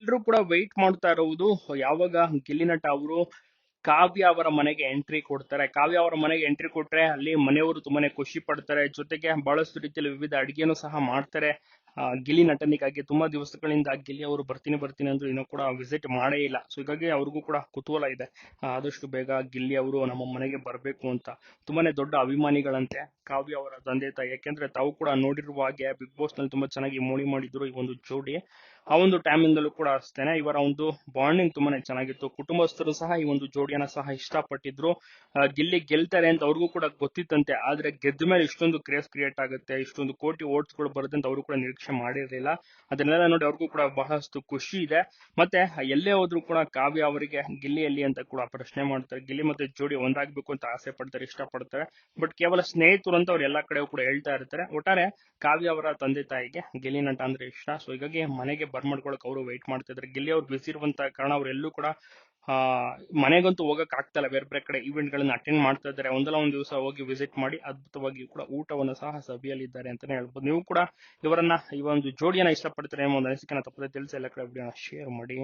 ಎಲ್ರು ಕೂಡ ವೆಯ್ಟ್ ಮಾಡ್ತಾ ಇರುವುದು ಯಾವಾಗ ಗಿಲ್ಲಿ ನಟ ಅವರು ಕಾವ್ಯ ಅವರ ಮನೆಗೆ ಎಂಟ್ರಿ ಕೊಡ್ತಾರೆ. ಕಾವ್ಯ ಅವರ ಮನೆಗೆ ಎಂಟ್ರಿ ಕೊಟ್ರೆ ಅಲ್ಲಿ ಮನೆಯವರು ತುಂಬಾನೇ ಖುಷಿ ಪಡ್ತಾರೆ. ಜೊತೆಗೆ ಬಹಳಷ್ಟು ರೀತಿಯಲ್ಲಿ ವಿವಿಧ ಅಡಿಗೆನೂ ಸಹ ಮಾಡ್ತಾರೆ. ಗಿಲ್ಲಿ ನಟನಿಗಾಗಿ ತುಂಬಾ ದಿವಸಗಳಿಂದ ಗಿಲ್ಲಿ ಅವರು ಬರ್ತೀನಿ ಬರ್ತೀನಿ ಅಂದ್ರು ಇನ್ನೂ ಕೂಡ ವಿಸಿಟ್ ಮಾಡೇ ಇಲ್ಲ. ಸೊ ಹೀಗಾಗಿ ಅವ್ರಿಗೂ ಕೂಡ ಕುತೂಹಲ ಇದೆ. ಆದಷ್ಟು ಬೇಗ ಗಿಲ್ಲಿ ಅವರು ನಮ್ಮ ಮನೆಗೆ ಬರಬೇಕು ಅಂತ. ತುಂಬಾನೇ ದೊಡ್ಡ ಅಭಿಮಾನಿಗಳಂತೆ ಕಾವ್ಯ ಅವರ ತಂದೆ ತಾಯಿ. ಯಾಕೆಂದ್ರೆ ತಾವು ಕೂಡ ನೋಡಿರುವ ಹಾಗೆ ಬಿಗ್ ಬಾಸ್ ನಲ್ಲಿ ತುಂಬಾ ಚೆನ್ನಾಗಿ ಮೋಡಿ ಮಾಡಿದ್ರು ಈ ಒಂದು ಜೋಡಿ. ಆ ಒಂದು ಟೈಮ್ ಇಂದಲೂ ಕೂಡ ಅಷ್ಟೇನೆ ಇವರ ಒಂದು ಬಾಂಡಿಂಗ್ ತುಂಬಾನೇ ಚೆನ್ನಾಗಿತ್ತು. ಕುಟುಂಬಸ್ಥರು ಸಹ ಈ ಒಂದು ಜೋಡಿಯನ್ನ ಸಹ ಇಷ್ಟಪಟ್ಟಿದ್ರು. ಗಿಲ್ಲಿ ಗೆಲ್ತಾರೆ ಅಂತ ಅವ್ರಿಗೂ ಕೂಡ ಗೊತ್ತಿತ್ತಂತೆ. ಆದ್ರೆ ಗೆದ್ದ ಮೇಲೆ ಇಷ್ಟೊಂದು ಕ್ರೇಜ್ ಕ್ರಿಯೇಟ್ ಆಗುತ್ತೆ, ಇಷ್ಟೊಂದು ಕೋಟಿ ಓಟ್ಸ್ ಗಳು ಬರುತ್ತೆ ಅಂತ ಅವರು ಕೂಡ ನಿರೀಕ್ಷೆ ಮಾಡಿರಲಿಲ್ಲ. ಅದನ್ನೆಲ್ಲ ನೋಡಿ ಅವ್ರಿಗೂ ಕೂಡ ಬಹಳಷ್ಟು ಖುಷಿ ಇದೆ. ಮತ್ತೆ ಎಲ್ಲೇ ಹೋದ್ರು ಕೂಡ ಕಾವ್ಯ ಅವರಿಗೆ ಗಿಲ್ಲಿಯಲ್ಲಿ ಅಂತ ಕೂಡ ಪ್ರಶ್ನೆ ಮಾಡ್ತಾರೆ. ಗಿಲ್ಲಿ ಮತ್ತೆ ಜೋಡಿ ಒಂದಾಗಬೇಕು ಅಂತ ಆಸೆ ಪಡ್ತಾರೆ, ಇಷ್ಟಪಡ್ತಾರೆ. ಬಟ್ ಕೇವಲ ಸ್ನೇಹಿತರು ಅಂತ ಅವ್ರು ಎಲ್ಲಾ ಕಡೆ ಕೂಡ ಹೇಳ್ತಾ ಇರ್ತಾರೆ. ಒಟ್ಟಾರೆ ಕಾವ್ಯ ಅವರ ತಂದೆ ತಾಯಿಗೆ ಗಿಲ್ಲಿ ನಟ ಅಂದ್ರೆ ಇಷ್ಟ. ಸೊ ಹೀಗಾಗಿ ಮನೆಗೆ ಬರ್ಮಾಡ್ಕೊಳಕ್ ಅವರು ವೆಯ್ಟ್ ಮಾಡ್ತಾ ಇದ್ದಾರೆ. ಗಿಲ್ಲಿ ಅವ್ರು ಬಿಸಿ ಇರುವಂತ ಕಾರಣ ಅವರೆಲ್ಲೂ ಕೂಡ ಆ ಮನೆಗಂತೂ ಹೋಗಕ್ ಆಗ್ತಾ ಇಲ್ಲ. ಬೇರೆ ಬೇರೆ ಕಡೆ ಇವೆಂಟ್ ಗಳನ್ನ ಅಟೆಂಡ್ ಮಾಡ್ತಾ ಇದ್ದಾರೆ. ಒಂದಲ್ಲ ಒಂದು ದಿವಸ ಹೋಗಿ ವಿಸಿಟ್ ಮಾಡಿ ಅದ್ಭುತವಾಗಿ ಕೂಡ ಊಟವನ್ನು ಸಹ ಸವಿಯಲಿದ್ದಾರೆ ಅಂತಾನೆ ಹೇಳ್ಬೋದು. ನೀವು ಕೂಡ ಇವರನ್ನ ಈ ಒಂದು ಜೋಡಿಯನ್ನ ಇಷ್ಟಪಡ್ತಾರೆ ಎಂಬ ಒಂದು ಅನಿಸಿಕೆನ ತಪ್ಪದೆ ತಿಳಿಸಿ ಎಲ್ಲ ಕಡೆ ವಿಡಿಯೋನ ಶೇರ್ ಮಾಡಿ.